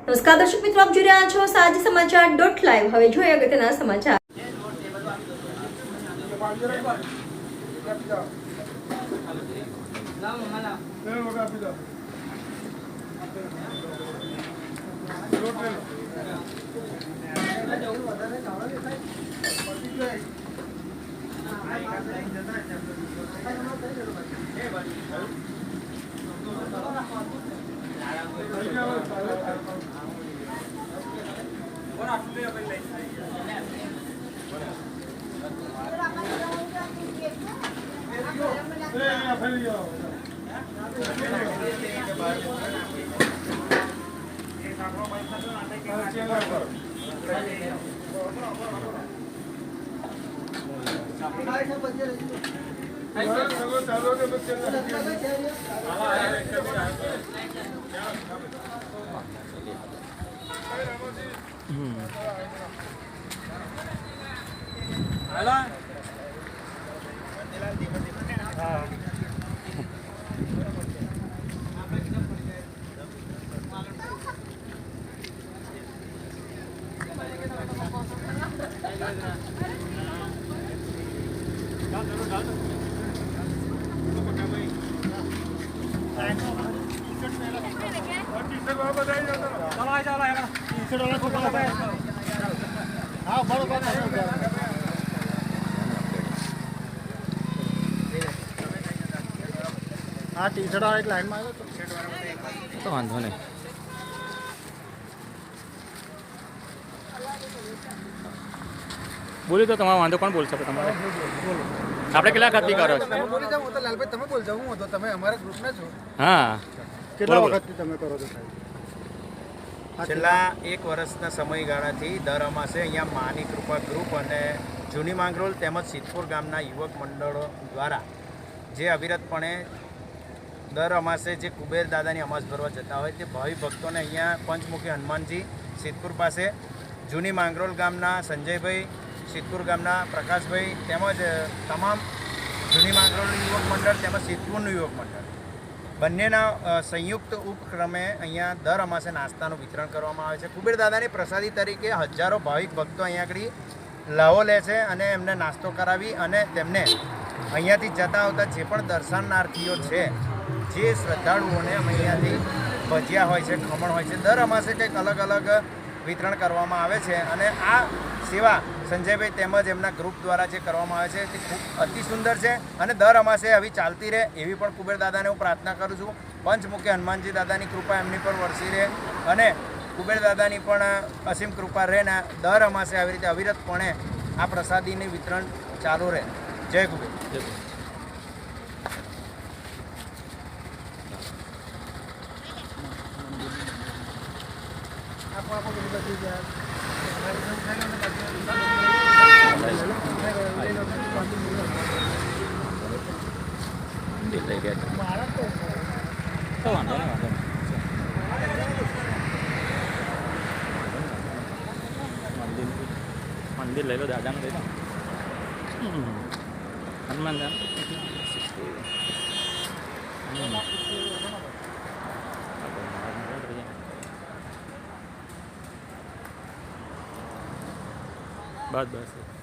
નમસ્કાર દર્શક મિત્રો, આપ જોઈ રહ્યા છો સાંજે સમાચાર .live। હવે જોઈએ અગત્યના સમાચાર। हाँ टी-शर्ट वाला एक लाइन में आएगा तो वांधो नहीं। बोली तो તમારો વાંધો કોણ બોલ શકે તમારે? આપણે કેટલા ખર્ચી કરો છો? તમે બોલી જાવ હું તો લાલભાઈ તમે બોલ જાવ હું તો તમે અમારા ગ્રુપના છો। હા કેટલા વખતથી તમે કરો છો સાહેબ? છેલ્લા 1 વર્ષના સમયગાળાથી દર અમાસે અહીંયા માની કૃપા ગ્રુપ અને જૂની માંગરોળ તેમજ સિદ્ધપુર ગામના યુવક મંડળો દ્વારા જે અવિરતપણે દર અમાસે જે કુબેર દાદાની અમાસ ભરવા જતા હોય તે ભાવિ ભક્તોને અહીંયા પંચમુખી હનુમાનજી સિદ્ધપુર પાસે, જૂની માંગરોળ ગામના સંજયભાઈ, સિદ્ધપુર ગામના પ્રકાશભાઈ તેમજ તમામ જૂની માંગરોળનું યુવક મંડળ તેમજ સિદ્ધપુરનું યુવક મંડળ બંનેના સંયુક્ત ઉપક્રમે અહીંયા દર અમાસે નાસ્તાનું વિતરણ કરવામાં આવે છે। કુબેર દાદાની પ્રસાદી તરીકે હજારો ભાવિક ભક્તો અહીંયા આગળ લાવો લે છે અને એમને નાસ્તો કરાવી અને તેમને અહીંયાથી જતા આવતા જે પણ દર્શનાર્થીઓ છે, જે શ્રદ્ધાળુઓને અહીંયાથી ભજીયા હોય છે, ખમણ હોય છે, દર અમાસે કંઈક અલગ અલગ વિતરણ કરવામાં આવે છે અને આ સેવા સંજયભાઈ તેમજ એમના ગ્રુપ દ્વારા જે કરવામાં આવે છે તે ખૂબ અતિ સુંદર છે અને દર અમાસે આવી ચાલતી રહે એવી પણ કુબેર દાદાને હું પ્રાર્થના કરું છું। પંચમુખી હનુમાનજી દાદાની કૃપા એમની પર વરસી રહે અને કુબેર દાદાની પણ અસીમ કૃપા રહે ને દર અમાસે આવી રીતે અવિરતપણે આ પ્રસાદીનું વિતરણ ચાલુ રહે। જય કુબેર। મંદિર લઈ લો, દાદાનું લઈ લો, હનુમાન બસ બસ